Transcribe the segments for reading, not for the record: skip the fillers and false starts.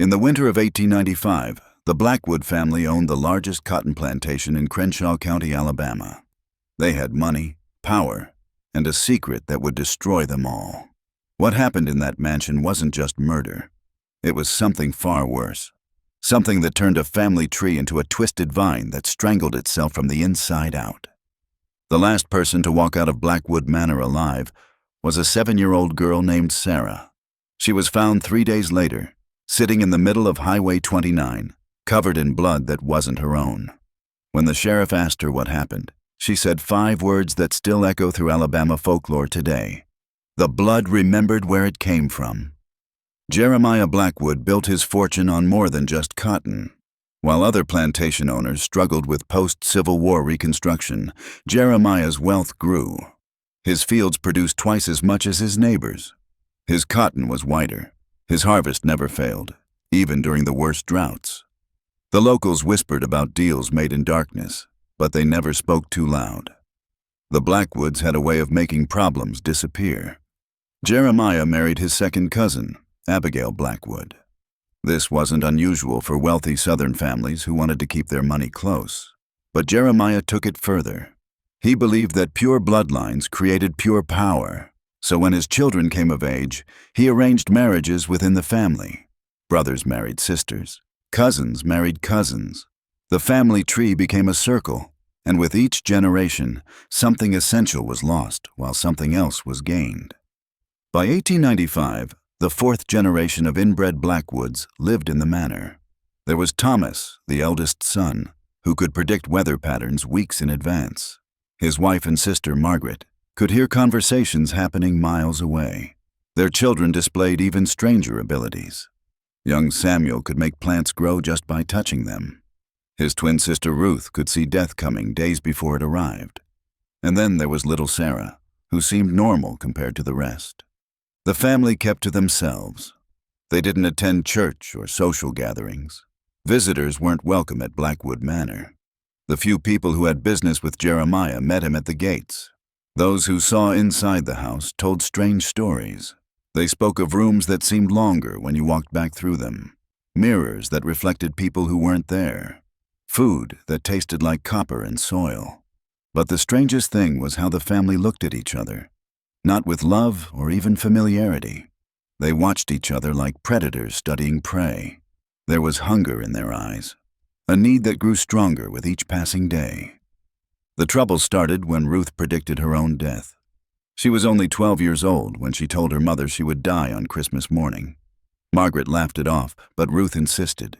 In the winter of 1895, the Blackwood family owned the largest cotton plantation in Crenshaw County, Alabama. They had money, power, and a secret that would destroy them all. What happened in that mansion wasn't just murder. It was something far worse. Something that turned a family tree into a twisted vine that strangled itself from the inside out. The last person to walk out of Blackwood Manor alive was a 7-year-old girl named Sarah. She was found 3 days later, sitting in the middle of Highway 29, covered in blood that wasn't her own. When the sheriff asked her what happened, she said 5 words that still echo through Alabama folklore today. The blood remembered where it came from. Jeremiah Blackwood built his fortune on more than just cotton. While other plantation owners struggled with post-Civil War reconstruction, Jeremiah's wealth grew. His fields produced twice as much as his neighbors. His cotton was whiter. His harvest never failed, even during the worst droughts. The locals whispered about deals made in darkness, but they never spoke too loud. The Blackwoods had a way of making problems disappear. Jeremiah married his second cousin, Abigail Blackwood. This wasn't unusual for wealthy Southern families who wanted to keep their money close. But Jeremiah took it further. He believed that pure bloodlines created pure power. So when his children came of age, he arranged marriages within the family. Brothers married sisters. Cousins married cousins. The family tree became a circle, and with each generation, something essential was lost while something else was gained. By 1895, the 4th generation of inbred Blackwoods lived in the manor. There was Thomas, the eldest son, who could predict weather patterns weeks in advance. His wife and sister, Margaret, could hear conversations happening miles away. Their children displayed even stranger abilities. Young Samuel could make plants grow just by touching them. His twin sister Ruth could see death coming days before it arrived. And then there was little Sarah, who seemed normal compared to the rest. The family kept to themselves. They didn't attend church or social gatherings. Visitors weren't welcome at Blackwood Manor. The few people who had business with Jeremiah met him at the gates. Those who saw inside the house told strange stories. They spoke of rooms that seemed longer when you walked back through them, mirrors that reflected people who weren't there, food that tasted like copper and soil. But the strangest thing was how the family looked at each other. Not with love or even familiarity. They watched each other like predators studying prey. There was hunger in their eyes, a need that grew stronger with each passing day. The trouble started when Ruth predicted her own death. She was only 12 years old when she told her mother she would die on Christmas morning. Margaret laughed it off, but Ruth insisted.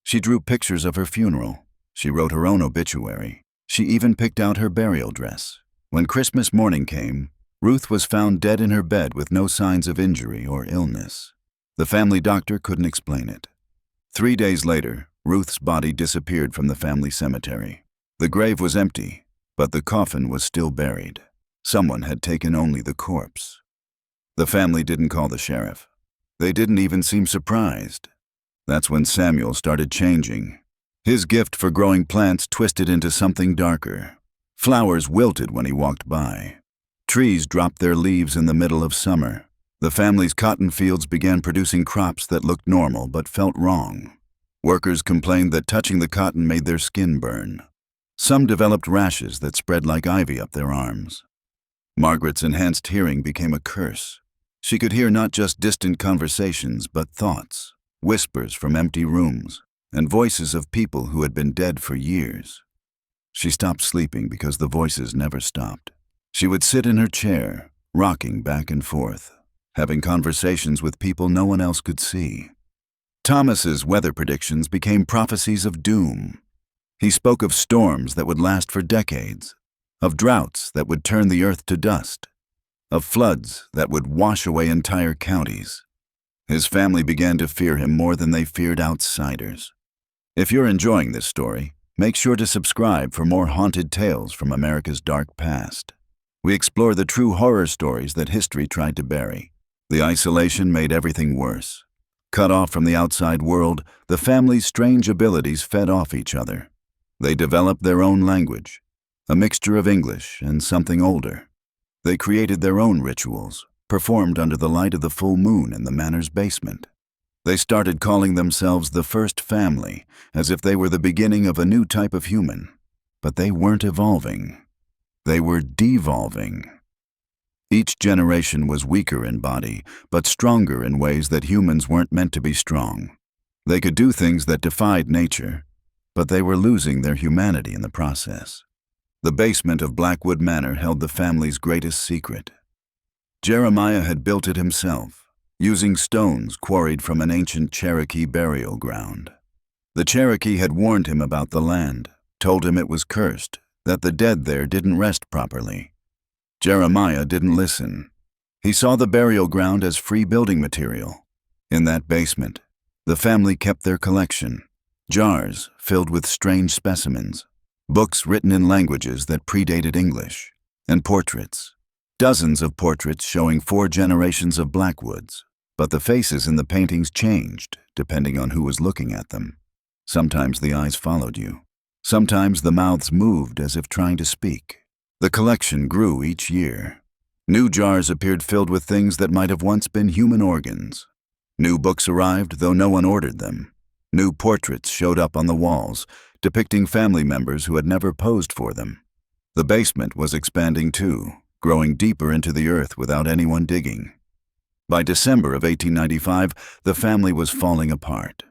She drew pictures of her funeral. She wrote her own obituary. She even picked out her burial dress. When Christmas morning came, Ruth was found dead in her bed with no signs of injury or illness. The family doctor couldn't explain it. 3 days later, Ruth's body disappeared from the family cemetery. The grave was empty, but the coffin was still buried. Someone had taken only the corpse. The family didn't call the sheriff. They didn't even seem surprised. That's when Samuel started changing. His gift for growing plants twisted into something darker. Flowers wilted when he walked by. Trees dropped their leaves in the middle of summer. The family's cotton fields began producing crops that looked normal but felt wrong. Workers complained that touching the cotton made their skin burn. Some developed rashes that spread like ivy up their arms. Margaret's enhanced hearing became a curse. She could hear not just distant conversations, but thoughts, whispers from empty rooms, and voices of people who had been dead for years. She stopped sleeping because the voices never stopped. She would sit in her chair, rocking back and forth, having conversations with people no one else could see. Thomas's weather predictions became prophecies of doom. He spoke of storms that would last for decades, of droughts that would turn the earth to dust, of floods that would wash away entire counties. His family began to fear him more than they feared outsiders. If you're enjoying this story, make sure to subscribe for more haunted tales from America's dark past. We explore the true horror stories that history tried to bury. The isolation made everything worse. Cut off from the outside world, the family's strange abilities fed off each other. They developed their own language, a mixture of English and something older. They created their own rituals, performed under the light of the full moon in the manor's basement. They started calling themselves the first family, as if they were the beginning of a new type of human. But they weren't evolving. They were devolving. Each generation was weaker in body, but stronger in ways that humans weren't meant to be strong. They could do things that defied nature, but they were losing their humanity in the process. The basement of Blackwood Manor held the family's greatest secret. Jeremiah had built it himself, using stones quarried from an ancient Cherokee burial ground. The Cherokee had warned him about the land, told him it was cursed, that the dead there didn't rest properly. Jeremiah didn't listen. He saw the burial ground as free building material. In that basement, the family kept their collection, jars filled with strange specimens, books written in languages that predated English, and portraits. Dozens of portraits showing 4 generations of Blackwoods, but the faces in the paintings changed depending on who was looking at them. Sometimes the eyes followed you. Sometimes the mouths moved as if trying to speak. The collection grew each year. New jars appeared filled with things that might have once been human organs. New books arrived, though no one ordered them. New portraits showed up on the walls, depicting family members who had never posed for them. The basement was expanding too, growing deeper into the earth without anyone digging. By December of 1895, the family was falling apart.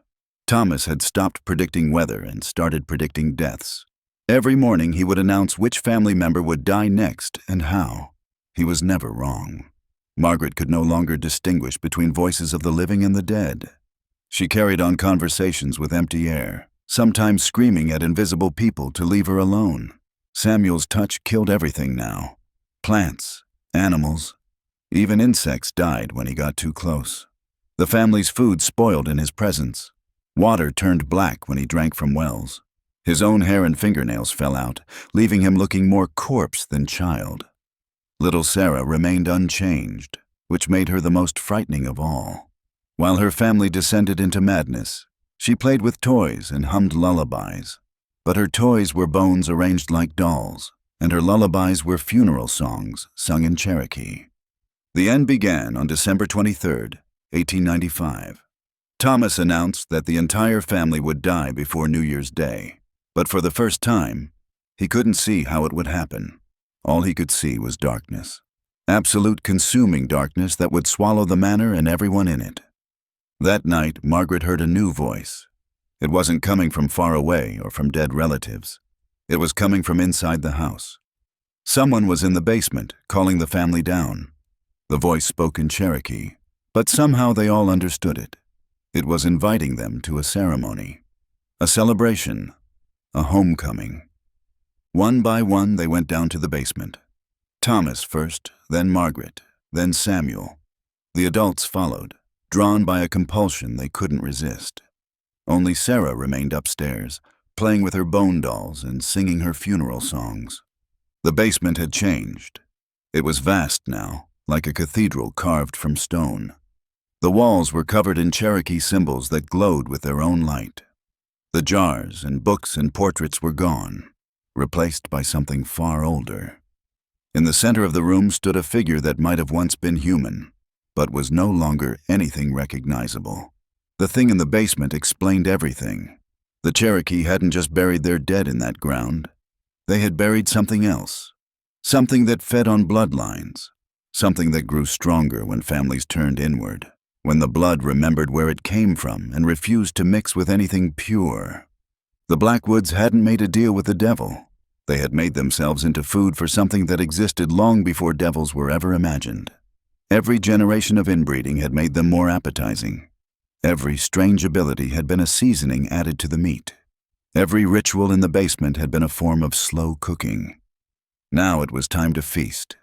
Thomas had stopped predicting weather and started predicting deaths. Every morning he would announce which family member would die next and how. He was never wrong. Margaret could no longer distinguish between voices of the living and the dead. She carried on conversations with empty air, sometimes screaming at invisible people to leave her alone. Samuel's touch killed everything now. Plants, animals, even insects died when he got too close. The family's food spoiled in his presence. Water turned black when he drank from wells. His own hair and fingernails fell out, leaving him looking more corpse than child. Little Sarah remained unchanged, which made her the most frightening of all. While her family descended into madness, she played with toys and hummed lullabies. But her toys were bones arranged like dolls, and her lullabies were funeral songs sung in Cherokee. The end began on December 23, 1895. Thomas announced that the entire family would die before New Year's Day, but for the first time, he couldn't see how it would happen. All he could see was darkness. Absolute consuming darkness that would swallow the manor and everyone in it. That night, Margaret heard a new voice. It wasn't coming from far away or from dead relatives. It was coming from inside the house. Someone was in the basement, calling the family down. The voice spoke in Cherokee, but somehow they all understood it. It was inviting them to a ceremony, a celebration, a homecoming. One by one, they went down to the basement. Thomas first, then Margaret, then Samuel. The adults followed, drawn by a compulsion they couldn't resist. Only Sarah remained upstairs, playing with her bone dolls and singing her funeral songs. The basement had changed. It was vast now, like a cathedral carved from stone. The walls were covered in Cherokee symbols that glowed with their own light. The jars and books and portraits were gone, replaced by something far older. In the center of the room stood a figure that might have once been human, but was no longer anything recognizable. The thing in the basement explained everything. The Cherokee hadn't just buried their dead in that ground. They had buried something else, something that fed on bloodlines, something that grew stronger when families turned inward, when the blood remembered where it came from and refused to mix with anything pure. The Blackwoods hadn't made a deal with the devil. They had made themselves into food for something that existed long before devils were ever imagined. Every generation of inbreeding had made them more appetizing. Every strange ability had been a seasoning added to the meat. Every ritual in the basement had been a form of slow cooking. Now it was time to feast.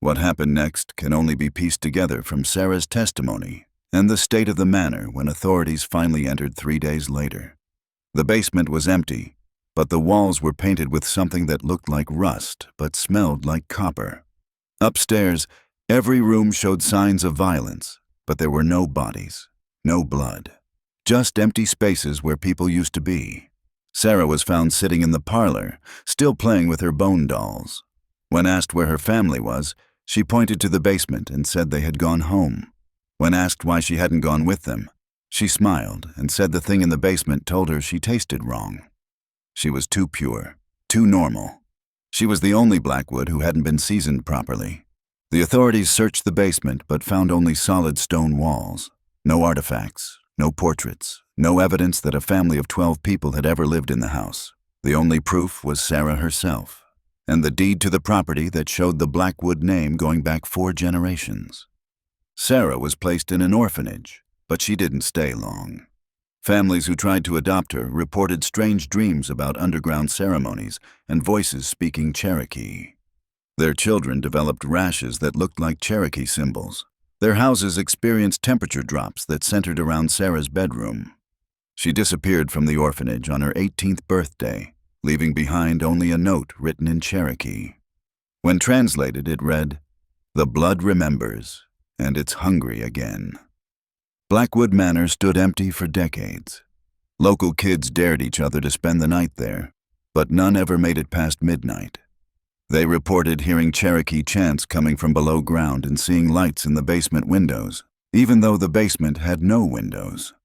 What happened next can only be pieced together from Sarah's testimony and the state of the manor when authorities finally entered 3 days later. The basement was empty, but the walls were painted with something that looked like rust but smelled like copper. Upstairs, every room showed signs of violence, but there were no bodies, no blood, just empty spaces where people used to be. Sarah was found sitting in the parlor, still playing with her bone dolls. When asked where her family was, she pointed to the basement and said they had gone home. When asked why she hadn't gone with them, She smiled and said the thing in the basement told her she tasted wrong. She was too pure, too normal. She was the only Blackwood who hadn't been seasoned properly. The authorities searched the basement but found only solid stone walls. No artifacts, no portraits, no evidence that a family of 12 people had ever lived in the house. The only proof was Sarah herself, and the deed to the property that showed the Blackwood name going back 4 generations. Sarah was placed in an orphanage, but she didn't stay long. Families who tried to adopt her reported strange dreams about underground ceremonies and voices speaking Cherokee. Their children developed rashes that looked like Cherokee symbols. Their houses experienced temperature drops that centered around Sarah's bedroom. She disappeared from the orphanage on her 18th birthday, leaving behind only a note written in Cherokee. When translated, it read, "The blood remembers, and it's hungry again." Blackwood Manor stood empty for decades. Local kids dared each other to spend the night there, but none ever made it past midnight. They reported hearing Cherokee chants coming from below ground and seeing lights in the basement windows, even though the basement had no windows.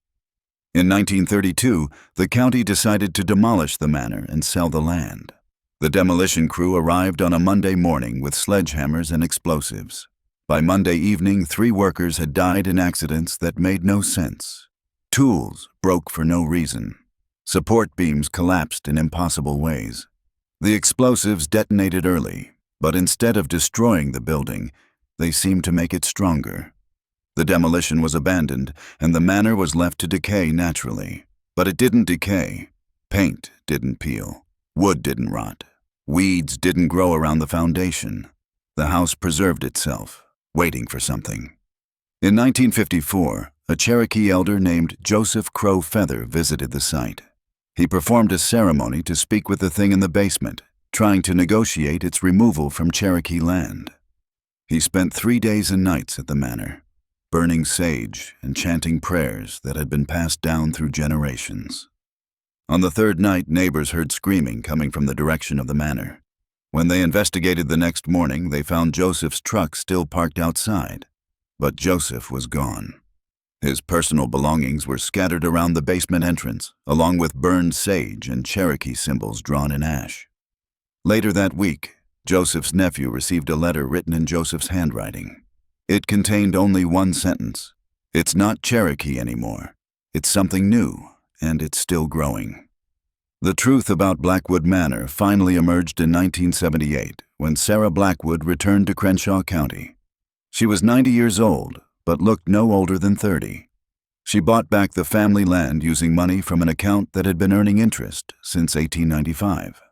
In 1932, the county decided to demolish the manor and sell the land. The demolition crew arrived on a Monday morning with sledgehammers and explosives. By Monday evening, 3 workers had died in accidents that made no sense. Tools broke for no reason. Support beams collapsed in impossible ways. The explosives detonated early, but instead of destroying the building, they seemed to make it stronger. The demolition was abandoned, and the manor was left to decay naturally. But it didn't decay. Paint didn't peel. Wood didn't rot. Weeds didn't grow around the foundation. The house preserved itself, waiting for something. In 1954, a Cherokee elder named Joseph Crow Feather visited the site. He performed a ceremony to speak with the thing in the basement, trying to negotiate its removal from Cherokee land. He spent 3 days and nights at the manor, burning sage and chanting prayers that had been passed down through generations. On the 3rd night, neighbors heard screaming coming from the direction of the manor. When they investigated the next morning, they found Joseph's truck still parked outside, but Joseph was gone. His personal belongings were scattered around the basement entrance, along with burned sage and Cherokee symbols drawn in ash. Later that week, Joseph's nephew received a letter written in Joseph's handwriting. It contained only one sentence: "It's not Cherokee anymore. It's something new, and it's still growing." The truth about Blackwood Manor finally emerged in 1978, when Sarah Blackwood returned to Crenshaw County. She was 90 years old, but looked no older than 30. She bought back the family land using money from an account that had been earning interest since 1895,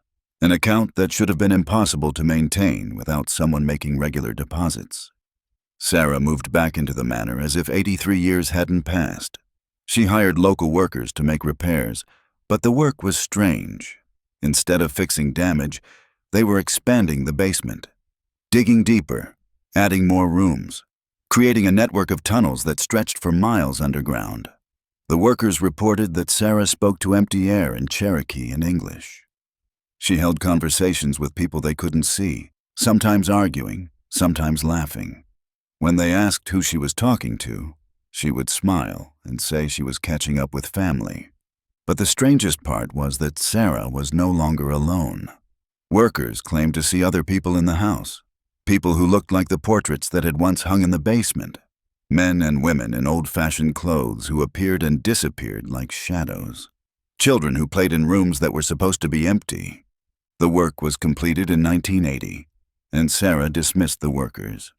an account that should have been impossible to maintain without someone making regular deposits. Sarah moved back into the manor as if 83 years hadn't passed. She hired local workers to make repairs, but the work was strange. Instead of fixing damage, they were expanding the basement, digging deeper, adding more rooms, creating a network of tunnels that stretched for miles underground. The workers reported that Sarah spoke to empty air in Cherokee and English. She held conversations with people they couldn't see, sometimes arguing, sometimes laughing. When they asked who she was talking to, she would smile and say she was catching up with family. But the strangest part was that Sarah was no longer alone. Workers claimed to see other people in the house, people who looked like the portraits that had once hung in the basement, men and women in old-fashioned clothes who appeared and disappeared like shadows, children who played in rooms that were supposed to be empty. The work was completed in 1980, and Sarah dismissed the workers.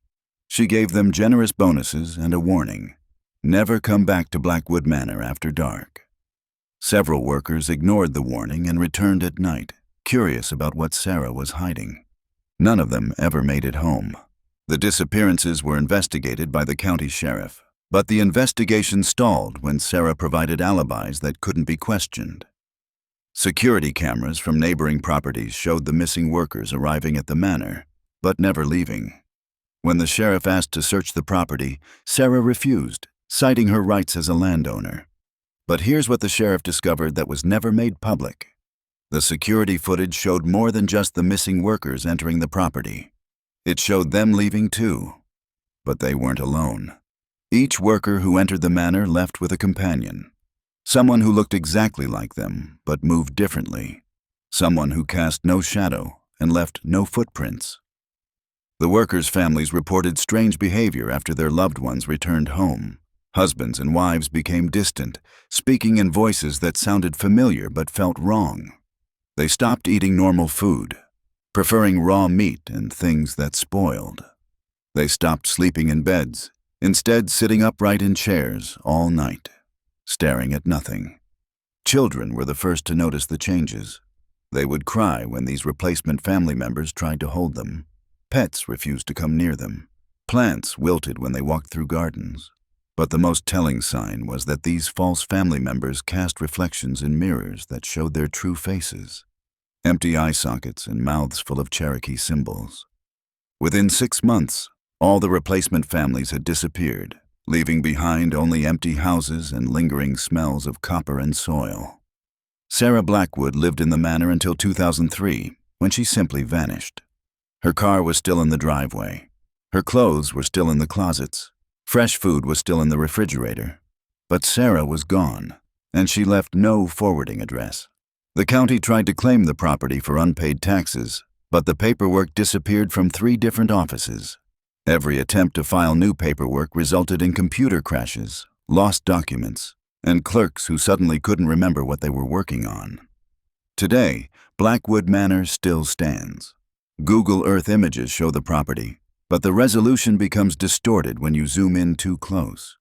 She gave them generous bonuses and a warning: never come back to Blackwood Manor after dark. Several workers ignored the warning and returned at night, curious about what Sarah was hiding. None of them ever made it home. The disappearances were investigated by the county sheriff, but the investigation stalled when Sarah provided alibis that couldn't be questioned. Security cameras from neighboring properties showed the missing workers arriving at the manor, but never leaving. When the sheriff asked to search the property, Sarah refused, citing her rights as a landowner. But here's what the sheriff discovered that was never made public. The security footage showed more than just the missing workers entering the property. It showed them leaving too. But they weren't alone. Each worker who entered the manor left with a companion. Someone who looked exactly like them, but moved differently. Someone who cast no shadow and left no footprints. The workers' families reported strange behavior after their loved ones returned home. Husbands and wives became distant, speaking in voices that sounded familiar but felt wrong. They stopped eating normal food, preferring raw meat and things that spoiled. They stopped sleeping in beds, instead sitting upright in chairs all night, staring at nothing. Children were the first to notice the changes. They would cry when these replacement family members tried to hold them. Pets refused to come near them. Plants wilted when they walked through gardens. But the most telling sign was that these false family members cast reflections in mirrors that showed their true faces. Empty eye sockets and mouths full of Cherokee symbols. Within 6 months, all the replacement families had disappeared, leaving behind only empty houses and lingering smells of copper and soil. Sarah Blackwood lived in the manor until 2003, when she simply vanished. Her car was still in the driveway. Her clothes were still in the closets. Fresh food was still in the refrigerator. But Sarah was gone, and she left no forwarding address. The county tried to claim the property for unpaid taxes, but the paperwork disappeared from 3 different offices. Every attempt to file new paperwork resulted in computer crashes, lost documents, and clerks who suddenly couldn't remember what they were working on. Today, Blackwood Manor still stands. Google Earth images show the property, but the resolution becomes distorted when you zoom in too close.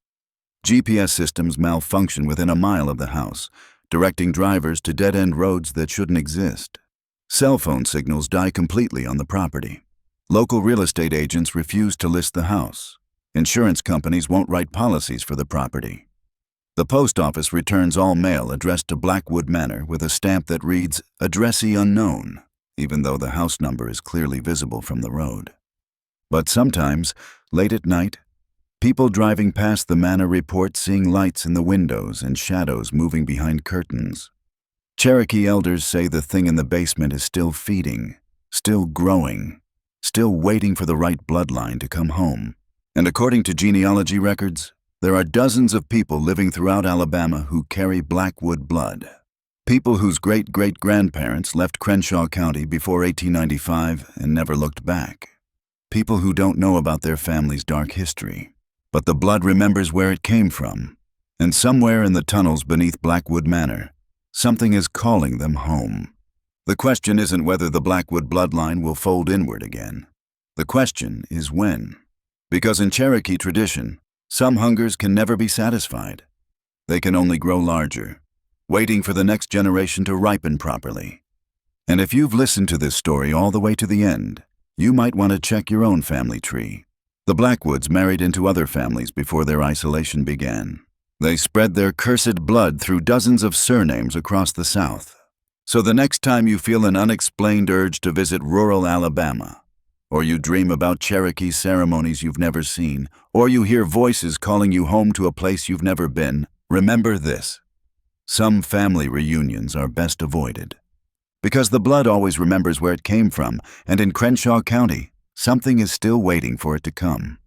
GPS systems malfunction within a mile of the house, directing drivers to dead-end roads that shouldn't exist. Cell phone signals die completely on the property. Local real estate agents refuse to list the house. Insurance companies won't write policies for the property. The post office returns all mail addressed to Blackwood Manor with a stamp that reads, "Addressee unknown," even though the house number is clearly visible from the road. But sometimes, late at night, people driving past the manor report seeing lights in the windows and shadows moving behind curtains. Cherokee elders say the thing in the basement is still feeding, still growing, still waiting for the right bloodline to come home. And according to genealogy records, there are dozens of people living throughout Alabama who carry Blackwood blood. People whose great-great-grandparents left Crenshaw County before 1895 and never looked back. People who don't know about their family's dark history. But the blood remembers where it came from. And somewhere in the tunnels beneath Blackwood Manor, something is calling them home. The question isn't whether the Blackwood bloodline will fold inward again. The question is when. Because in Cherokee tradition, some hungers can never be satisfied. They can only grow larger, waiting for the next generation to ripen properly. And if you've listened to this story all the way to the end, you might want to check your own family tree. The Blackwoods married into other families before their isolation began. They spread their cursed blood through dozens of surnames across the South. So the next time you feel an unexplained urge to visit rural Alabama, or you dream about Cherokee ceremonies you've never seen, or you hear voices calling you home to a place you've never been, remember this. Some family reunions are best avoided. Because the blood always remembers where it came from, and in Crenshaw County, something is still waiting for it to come.